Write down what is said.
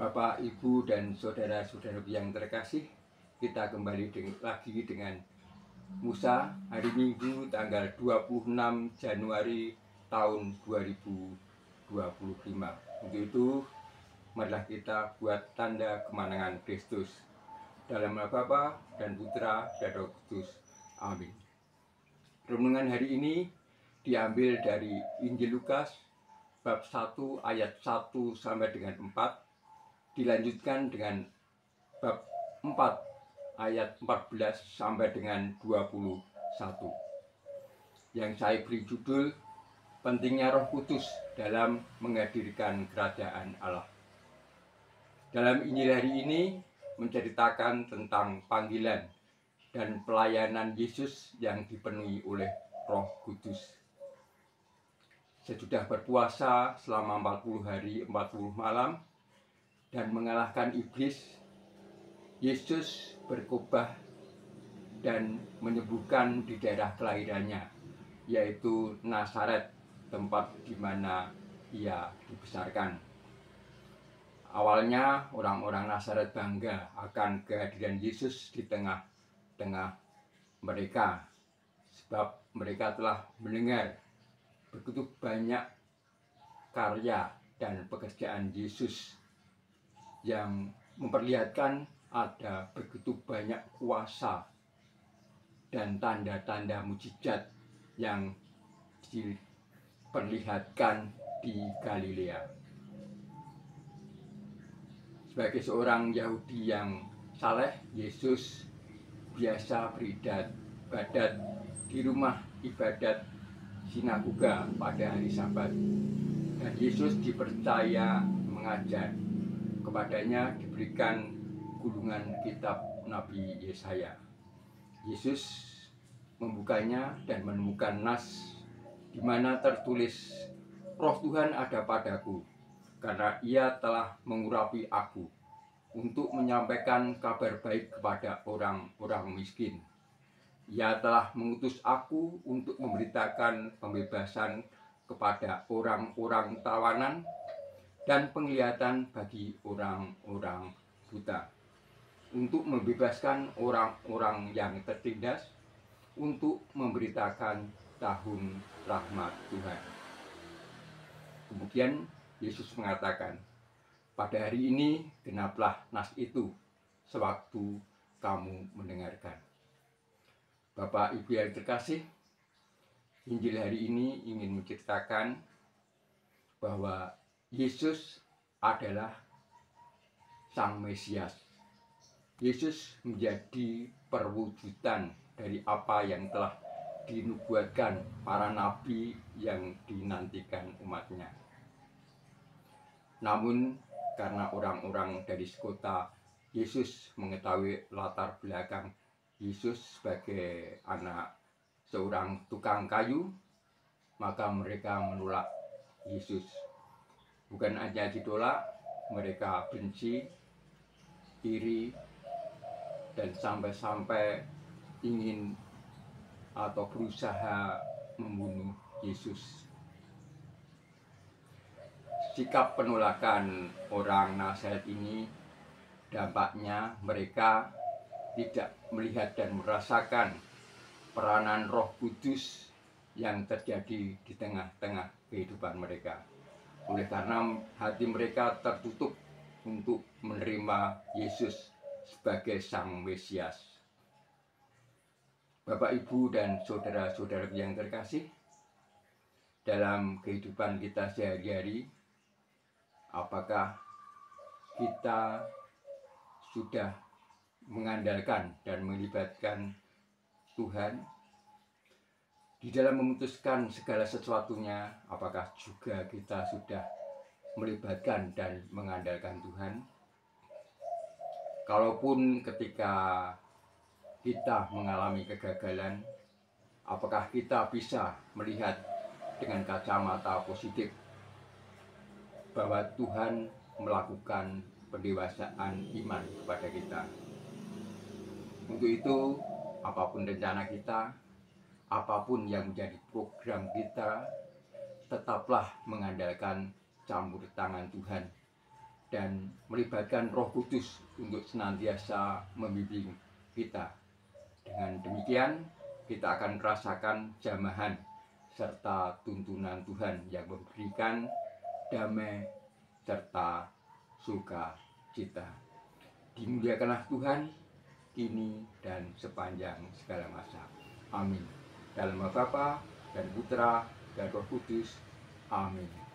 Bapak, Ibu, dan saudara-saudara yang terkasih, kita kembali lagi dengan Musa hari Minggu tanggal 26 Januari tahun 2025. Untuk itu, marilah kita buat tanda kemenangan Kristus. Dalam nama Bapa dan Putra dan Roh Kudus. Amin. Renungan hari ini diambil dari Injil Lukas bab 1 ayat 1 sampai dengan 4, dilanjutkan dengan bab 4 ayat 14 sampai dengan 21, yang saya beri judul Pentingnya Roh Kudus dalam menghadirkan Kerajaan Allah. Dalam Injil hari ini menceritakan tentang panggilan dan pelayanan Yesus yang dipenuhi oleh Roh Kudus. Sesudah berpuasa selama 40 hari 40 malam dan mengalahkan iblis, Yesus berkhotbah dan menyembuhkan di daerah kelahirannya, yaitu Nazaret, tempat di mana ia dibesarkan. Awalnya orang-orang Nazaret bangga akan kehadiran Yesus di tengah-tengah mereka, sebab mereka telah mendengar begitu banyak karya dan pekerjaan Yesus yang memperlihatkan ada begitu banyak kuasa dan tanda-tanda mujizat yang diperlihatkan di Galilea. Sebagai seorang Yahudi yang saleh, Yesus biasa beribadat di rumah ibadat sinagoga pada hari Sabat, dan Yesus dipercaya mengajar. Kepadanya diberikan gulungan kitab Nabi Yesaya. Yesus membukanya dan menemukan nas di mana tertulis, "Roh Tuhan ada padaku, karena Ia telah mengurapi aku untuk menyampaikan kabar baik kepada orang-orang miskin. Ia telah mengutus aku untuk memberitakan pembebasan kepada orang-orang tawanan dan penglihatan bagi orang-orang buta, untuk membebaskan orang-orang yang tertindas, untuk memberitakan tahun rahmat Tuhan." Kemudian Yesus mengatakan, "Pada hari ini genaplah nas itu sewaktu kamu mendengarkan." Bapak, Ibu yang terkasih, Injil hari ini ingin menceritakan bahwa Yesus adalah Sang Mesias. Yesus menjadi perwujudan dari apa yang telah dinubuatkan para nabi yang dinantikan umatnya. Namun karena orang-orang dari sekota Yesus mengetahui latar belakang Yesus sebagai anak seorang tukang kayu, maka mereka menolak Yesus. Bukan hanya ditolak, mereka benci, iri, dan sampai-sampai ingin atau berusaha membunuh Yesus. Sikap penolakan orang Nazaret ini dampaknya mereka tidak melihat dan merasakan peranan Roh Kudus yang terjadi di tengah-tengah kehidupan mereka. Oleh karena hati mereka tertutup untuk menerima Yesus sebagai Sang Mesias. Bapak, Ibu, dan saudara-saudara yang terkasih, dalam kehidupan kita sehari-hari, apakah kita sudah mengandalkan dan melibatkan Tuhan di dalam memutuskan segala sesuatunya? Apakah juga kita sudah melibatkan dan mengandalkan Tuhan? Kalaupun ketika kita mengalami kegagalan, apakah kita bisa melihat dengan kacamata positif bahwa Tuhan melakukan pendewasaan iman kepada kita? Untuk itu, apapun rencana kita, apapun yang menjadi program kita, tetaplah mengandalkan campur tangan Tuhan dan melibatkan Roh Kudus untuk senantiasa membimbing kita. Dengan demikian, kita akan merasakan jamahan serta tuntunan Tuhan yang memberikan damai serta sukacita. Dimuliakanlah Tuhan kini dan sepanjang segala masa. Amin. Dalam nama Bapa dan Putra dan Roh Kudus. Amin.